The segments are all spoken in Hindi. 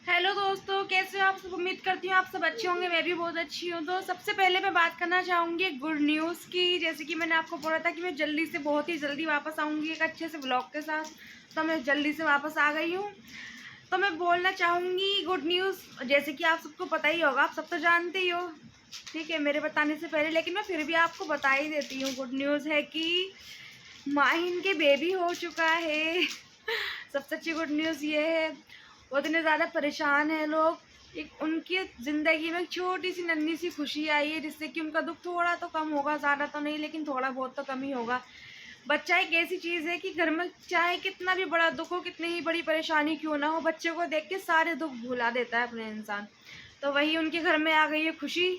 हेलो दोस्तों, कैसे हो आप सब। उम्मीद करती हूँ आप सब अच्छे होंगे। मैं भी बहुत अच्छी हूँ। तो सबसे पहले मैं बात करना चाहूँगी गुड न्यूज़ की। जैसे कि मैंने आपको बोला था कि मैं जल्दी से, बहुत ही जल्दी वापस आऊँगी एक अच्छे से व्लॉग के साथ। तो मैं जल्दी से वापस आ गई हूँ। तो मैं बोलना चाहूँगी गुड न्यूज़। जैसे कि आप सबको पता ही होगा, आप सब तो जानते ही हो, ठीक है, मेरे बताने से पहले, लेकिन मैं फिर भी आपको बता ही देती हूँ। गुड न्यूज़ है कि माहिन के बेबी हो चुका है। सबसे अच्छी गुड न्यूज़ ये है। वो इतने ज़्यादा परेशान है लोग, एक उनकी ज़िंदगी में छोटी सी नन्ही सी खुशी आई है, जिससे कि उनका दुख थोड़ा तो कम होगा, ज़्यादा तो नहीं लेकिन थोड़ा बहुत तो कम ही होगा। बच्चा एक ऐसी चीज़ है कि घर में चाहे कितना भी बड़ा दुख हो, कितनी ही बड़ी परेशानी क्यों ना हो, बच्चे को देख के सारे दुख भुला देता है अपने इंसान। तो वही उनके घर में आ गई है खुशी।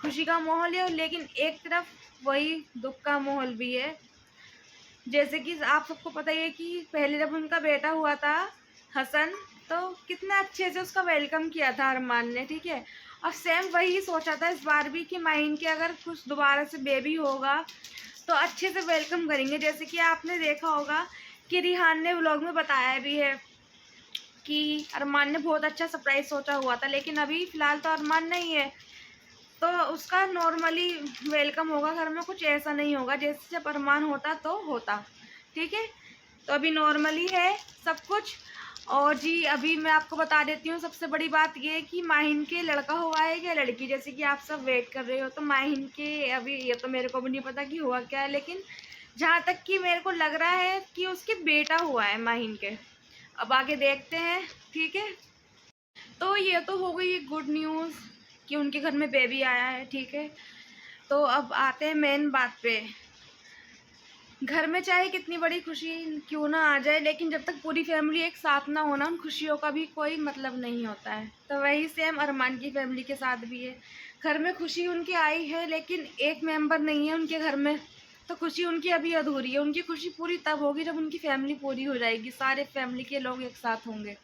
खुशी का माहौल है, लेकिन एक तरफ वही दुख का माहौल भी है। जैसे कि आप सबको पता ही है कि पहले जब उनका बेटा हुआ था हसन, तो कितना अच्छे से उसका वेलकम किया था अरमान ने, ठीक है। और सेम वही सोचा था इस बार भी कि माहिन के अगर कुछ दोबारा से बेबी होगा तो अच्छे से वेलकम करेंगे। जैसे कि आपने देखा होगा कि रिहान ने व्लॉग में बताया भी है कि अरमान ने बहुत अच्छा सरप्राइज सोचा हुआ था, लेकिन अभी फ़िलहाल तो अरमान नहीं है, तो उसका नॉर्मली वेलकम होगा घर में। कुछ ऐसा नहीं होगा जैसे जब अरमान होता तो होता, ठीक है। तो अभी नॉर्मली है सब कुछ। और जी अभी मैं आपको बता देती हूँ, सबसे बड़ी बात ये है कि माहिन के लड़का हुआ है या लड़की, जैसे कि आप सब वेट कर रहे हो। तो माहिन के अभी ये तो मेरे को भी नहीं पता कि हुआ क्या है, लेकिन जहाँ तक कि मेरे को लग रहा है कि उसके बेटा हुआ है माहिन के। अब आगे देखते हैं, ठीक है। तो ये तो हो गई गुड न्यूज़ कि उनके घर में बेबी आया है, ठीक है। तो अब आते हैं मेन बात पे। घर में चाहे कितनी बड़ी खुशी क्यों ना आ जाए, लेकिन जब तक पूरी फैमिली एक साथ ना हो ना, उन खुशियों का भी कोई मतलब नहीं होता है। तो वही सेम अरमान की फैमिली के साथ भी है। घर में खुशी उनकी आई है, लेकिन एक मेंबर नहीं है उनके घर में, तो खुशी उनकी अभी अधूरी है। उनकी खुशी पूरी तब होगी जब उनकी फैमिली पूरी हो जाएगी, सारे फैमिली के लोग एक साथ होंगे।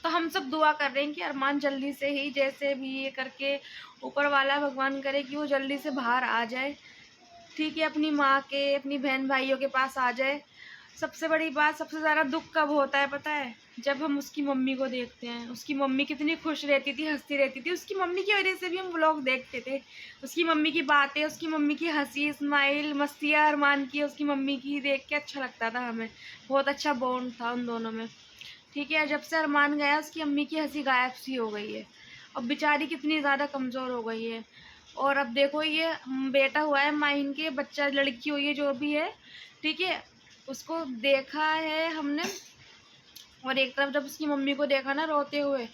तो हम सब दुआ कर रहे हैं कि अरमान जल्दी से ही, जैसे भी ये करके, ऊपर वाला भगवान करे कि वो जल्दी से बाहर आ जाए, ठीक है, अपनी माँ के, अपनी बहन भाइयों के पास आ जाए। सबसे बड़ी बात, सबसे ज़्यादा दुख कब होता है पता है? जब हम उसकी मम्मी को देखते हैं। उसकी मम्मी कितनी खुश रहती थी, हंसती रहती थी। उसकी मम्मी की वजह से भी हम व्लॉग देखते थे। उसकी मम्मी की बातें, उसकी मम्मी की हंसी, स्माइल, मस्तियाँ अरमान की, उसकी मम्मी की देख के अच्छा लगता था हमें। बहुत अच्छा बॉन्ड था उन दोनों में, ठीक है। जब से अरमान गया, उसकी अम्मी की हंसी गायब सी हो गई है। अब बेचारी कितनी ज़्यादा कमज़ोर हो गई है। और अब देखो ये बेटा हुआ है माहिन के, बच्चा लड़की हुई है जो भी है, ठीक है, उसको देखा है हमने। और एक तरफ जब उसकी मम्मी को देखा ना रोते हुए,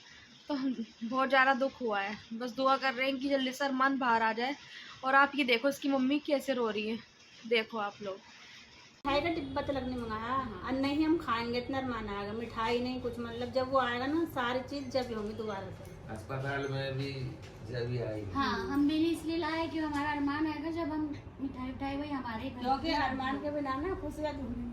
तो बहुत ज़्यादा दुख हुआ है। बस दुआ कर रहे हैं कि जल्दी से अरमान बाहर आ जाए। और आप ये देखो उसकी मम्मी कैसे रो रही है, देखो आप लोग। मिठाई का डिब्बा तिलक नहीं मंगाया। और नहीं हम खाएंगे, इतना अरमान आएगा, मिठाई नहीं कुछ, मतलब जब वो आएगा ना सारी चीज जब होंगी दोबारा से। अस्पताल में भी जब ही आई। हाँ, हम भी नहीं इसलिए लाए कि हमारा अरमान आएगा जब हम मिठाई उठाई वही हमारे घर, क्योंकि अरमान के बिना ना खुशियाँ ढूंढेंगे।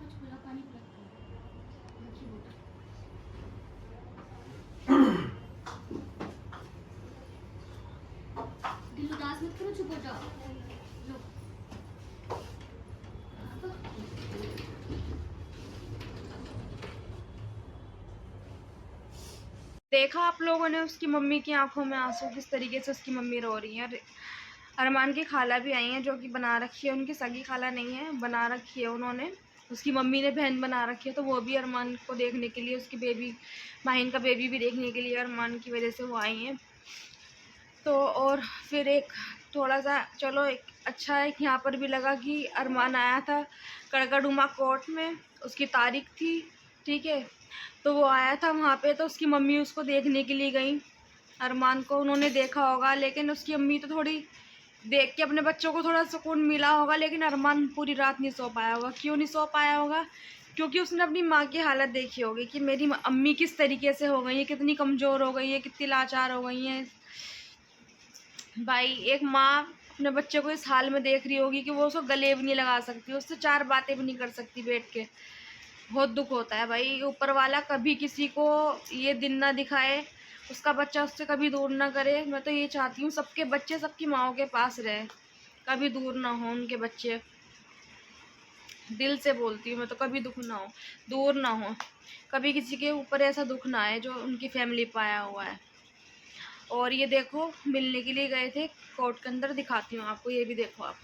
कुछ खुला पानी रखते हैं। दिल उदास मत करो, चुप हो जाओ। लो। देखा आप लोगों ने उसकी मम्मी की आंखों में आंसू, किस तरीके से उसकी मम्मी रो रही है। अरमान की खाला भी आई हैं, जो कि बना रखी है, उनकी सगी खाला नहीं है, बना रखी है उन्होंने। उसकी मम्मी ने बहन बना रखी है, तो वो भी अरमान को देखने के लिए, उसकी बेबी माहिन का बेबी भी देखने के लिए अरमान की वजह से वो आई हैं। तो और फिर एक थोड़ा सा चलो एक अच्छा है कि यहाँ पर भी लगा कि अरमान आया था कड़कड़ुमा कोर्ट में, उसकी तारीख थी, ठीक है। तो वो आया था वहाँ पे, तो उसकी मम्मी उसको देखने के लिए गई। अरमान को उन्होंने देखा होगा, लेकिन उसकी अम्मी तो थोड़ी देख के अपने बच्चों को थोड़ा सुकून मिला होगा, लेकिन अरमान पूरी रात नहीं सो पाया होगा। क्यों नहीं सो पाया होगा? क्योंकि उसने अपनी माँ की हालत देखी होगी कि मेरी अम्मी किस तरीके से हो गई है, कितनी कमज़ोर हो गई है, कितनी लाचार हो गई हैं। भाई एक माँ अपने बच्चे को इस हाल में देख रही होगी कि वो उसको गले भी नहीं लगा सकती, उससे 4 बातें भी नहीं कर सकती बैठ के। बहुत दुख होता है भाई। ऊपर वाला कभी किसी को ये दिन ना दिखाए, उसका बच्चा उससे कभी दूर ना करे। मैं तो ये चाहती हूँ सबके बच्चे सबकी माँओं के पास रहे, कभी दूर ना हो उनके बच्चे। दिल से बोलती हूँ मैं तो, कभी दुख ना हो, दूर ना हो, कभी किसी के ऊपर ऐसा दुख ना आए जो उनकी फैमिली पाया हुआ है। और ये देखो मिलने के लिए गए थे कोर्ट के अंदर, दिखाती हूँ आपको, ये भी देखो आप।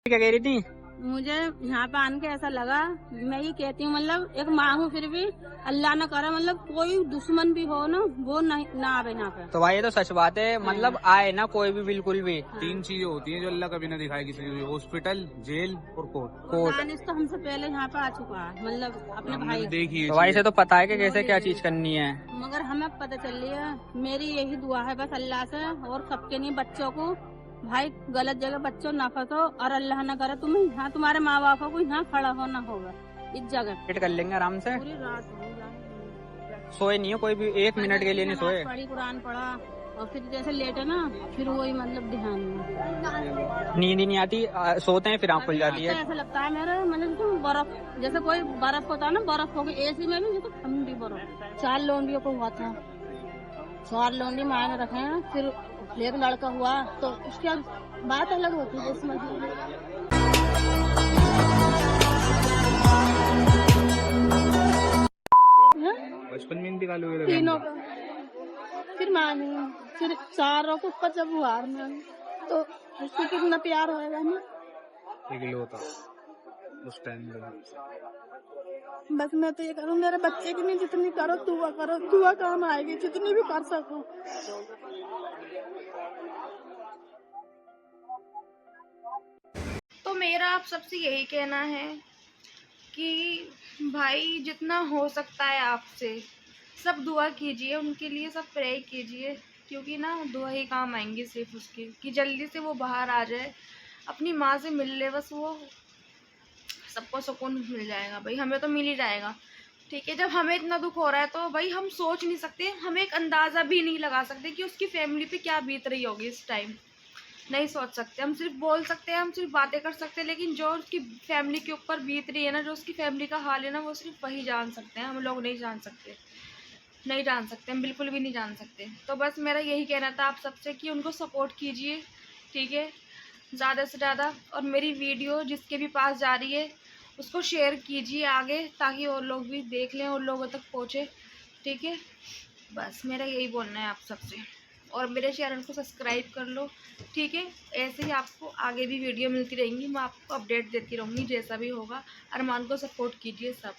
क्या कह रही थी? मुझे यहाँ पे आने के ऐसा लगा, मैं ये कहती हूँ मतलब एक माँ हूँ, फिर भी अल्लाह ना करे मतलब कोई दुश्मन भी हो ना, वो नहीं ना आवे यहाँ पे। तो भाई ये तो सच बात है, मतलब आए ना कोई भी, बिल्कुल भी। 3 चीजें होती हैं जो अल्लाह कभी ना दिखाए किसी को भी, हॉस्पिटल, जेल और कोर्ट। दानिश तो हमसे पहले यहाँ पे आ चुका है, मतलब अपने भाई। देखिए तो भाई से तो पता है कि कैसे क्या चीज करनी है, मगर हमें पता चल रही है। मेरी यही दुआ है बस अल्लाह से, और सबके नहीं, बच्चों को भाई गलत जगह बच्चों ना फंसो, और अल्लाह ना करे तुम्हें यहाँ तुम्हारे माँ बाप को यहाँ खड़ा होना होगा इस जगह। वेट कर लेंगे आराम से। पूरी रात हो जाए, सोए नहीं हो कोई भी, 1 मिनट के लिए नहीं सोए। पढ़ी, कुरान पढ़ा, और फिर जैसे लेटे ना फिर वही मतलब ध्यान में नींद ही नहीं आती, सोते हैं फिर आँख खुल जाती है। ऐसा लगता है मेरा मतलब तो बर्फ, जैसे कोई बर्फ होता है ना, बर्फ हो गई एसी में भी, जैसे ठंडी बर्फ। 4 लोंडियों को हुआ था, 4 लोंडी मायने रखे हैं, फिर एक लड़का हुआ, तो उसकी बात अलग होती है इसमें। बचपन में इंतकाल हो गया तीनों का, फिर मानी, फिर 4 को ऊपर जब हुआ में, तो उसको कितना प्यार होएगा ना। था उस टाइम में। बस मैं तो ये करूँ, मेरे बच्चे की नहीं, जितनी करो दुआ काम आएगी, जितनी भी कर सको। तो मेरा आप सबसे यही कहना है कि भाई जितना हो सकता है आपसे सब दुआ कीजिए उनके लिए, सब प्रे कीजिए, क्योंकि ना दुआ ही काम आएंगी सिर्फ उसकी, कि जल्दी से वो बाहर आ जाए, अपनी माँ से मिल ले, बस वो सबको सुकून मिल जाएगा भाई, हमें तो मिल ही जाएगा। ठीक है, जब हमें इतना दुख हो रहा है तो भाई हम सोच नहीं सकते, हम एक अंदाज़ा भी नहीं लगा सकते कि उसकी फैमिली पे क्या बीत रही होगी इस टाइम। नहीं सोच सकते, हम सिर्फ बोल सकते हैं, हम सिर्फ बातें कर सकते हैं, लेकिन जो उसकी फैमिली के ऊपर बीत रही है ना, जो उसकी फैमिली का हाल है ना, वो सिर्फ वही जान सकते हैं, हम लोग नहीं जान सकते, नहीं जान सकते, हम बिल्कुल भी नहीं जान सकते। तो बस मेरा यही कहना था आप सबसे कि उनको सपोर्ट कीजिए, ठीक है, ज़्यादा से ज़्यादा। और मेरी वीडियो जिसके भी पास जा रही है उसको शेयर कीजिए आगे, ताकि और लोग भी देख लें और लोगों तक पहुँचे, ठीक है। बस मेरा यही बोलना है आप सबसे, और मेरे चैनल को सब्सक्राइब कर लो, ठीक है। ऐसे ही आपको आगे भी वीडियो मिलती रहेंगी, मैं आपको अपडेट देती रहूँगी जैसा भी होगा। अरमान को सपोर्ट कीजिए सब।